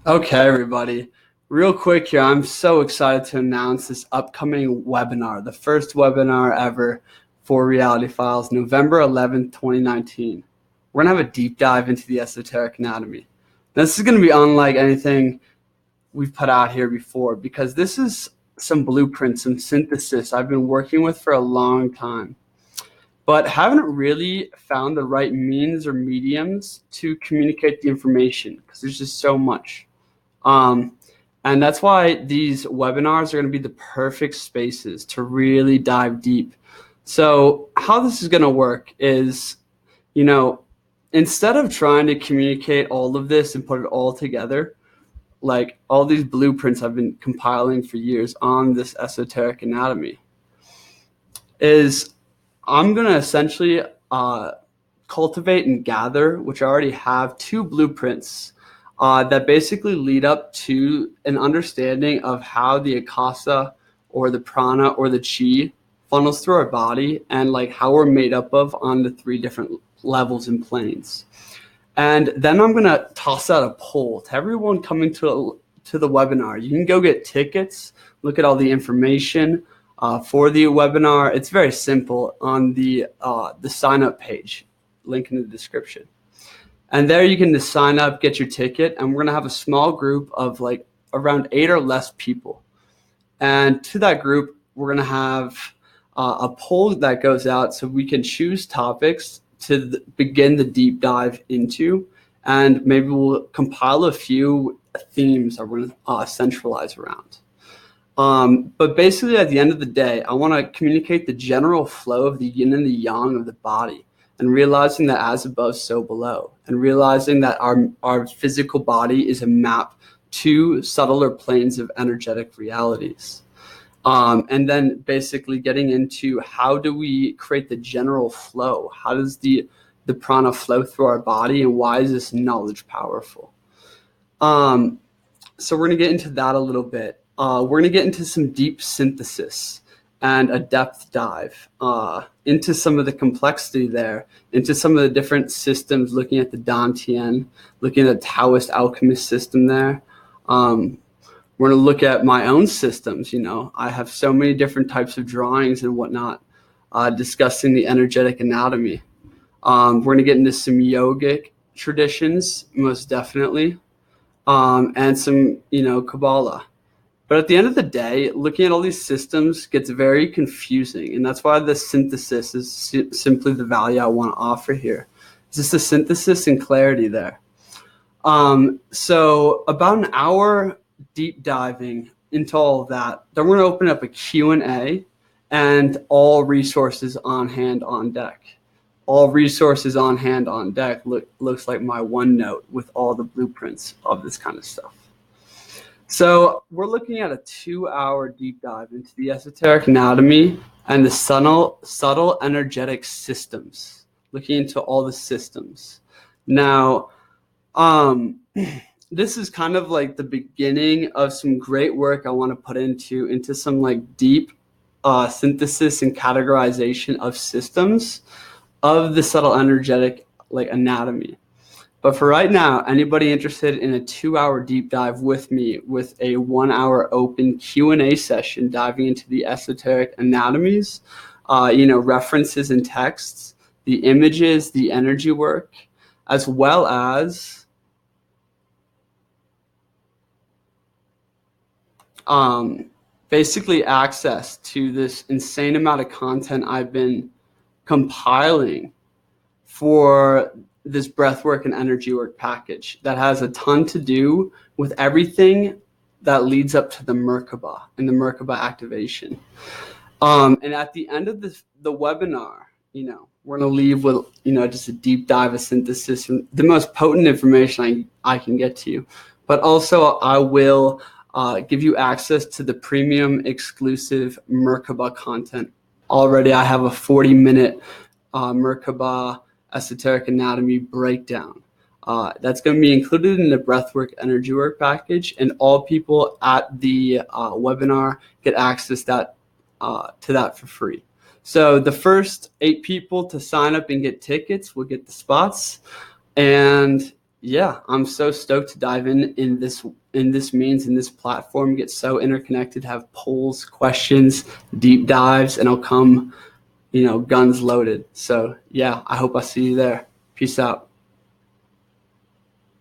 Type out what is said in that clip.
Okay, everybody. Real quick here, I'm so excited to announce this upcoming webinar, the first webinar ever for Reality Files, November 11th, 2019. We're going to have a deep dive into the esoteric anatomy. This is going to be unlike anything we've put out here before because this is some blueprints, some synthesis I've been working with for a long time, but haven't really found the right means or mediums to communicate the information because there's just so much. And that's why these webinars are going to be the perfect spaces to really dive deep. So how this is going to work is, instead of trying to communicate all of this and put it all together, like all these blueprints I've been compiling for years on this esoteric anatomy, is I'm going to essentially cultivate and gather, which I already have, two blueprints that basically lead up to an understanding of how the akasa or the prana or the chi funnels through our body and like how we're made up of on the three different levels and planes. And then I'm going to toss out a poll to everyone coming to the webinar. You can go get tickets, look at all the information for the webinar. It's very simple on the sign up page, link in the description. And there you can just sign up, get your ticket, and we're going to have a small group of like around 8 or less people. And to that group, we're going to have a poll that goes out so we can choose topics to begin the deep dive into. And maybe we'll compile a few themes that we're going to centralize around. But basically, at the end of the day, I want to communicate the general flow of the yin and the yang of the body, and realizing that as above, so below, and realizing that our physical body is a map to subtler planes of energetic realities. And then basically getting into how do we create the general flow? How does the prana flow through our body, and why is this knowledge powerful? So we're going to get into that a little bit. We're going to get into some deep synthesis and a depth dive into some of the complexity there, into some of the different systems, looking at the Dantian, looking at the Taoist alchemist system there. We're going to look at my own systems. I have so many different types of drawings and whatnot, discussing the energetic anatomy. We're going to get into some yogic traditions, most definitely, and some, Kabbalah. But at the end of the day, looking at all these systems gets very confusing. And that's why the synthesis is simply the value I want to offer here. It's just a synthesis and clarity there. So about an hour deep diving into all of that. Then we're going to open up a Q&A and all resources on hand on deck. All resources on hand on deck looks like my OneNote with all the blueprints of this kind of stuff. So we're looking at a 2-hour deep dive into the esoteric anatomy and the subtle energetic systems, looking into all the systems. Now, this is kind of like the beginning of some great work I want to put into some like deep synthesis and categorization of systems of the subtle energetic like anatomy. But for right now, anybody interested in a 2-hour deep dive with me with a 1-hour open Q&A session diving into the esoteric anatomies, references and texts, the images, the energy work, as well as basically access to this insane amount of content I've been compiling for this breathwork and energy work package that has a ton to do with everything that leads up to the Merkaba and the Merkaba activation. And at the end of the webinar, we're going to leave with, just a deep dive of synthesis and the most potent information I can get to you. But also I will give you access to the premium exclusive Merkaba content. Already I have a 40-minute Merkaba esoteric anatomy breakdown. That's going to be included in the breathwork energy work package, and all people at the webinar get access to that for free. So the first 8 people to sign up and get tickets will get the spots, and Yeah, I'm so stoked to dive in this platform, get so interconnected, have polls, questions, deep dives, and I'll come, guns loaded. So yeah, I hope I see you there. Peace out.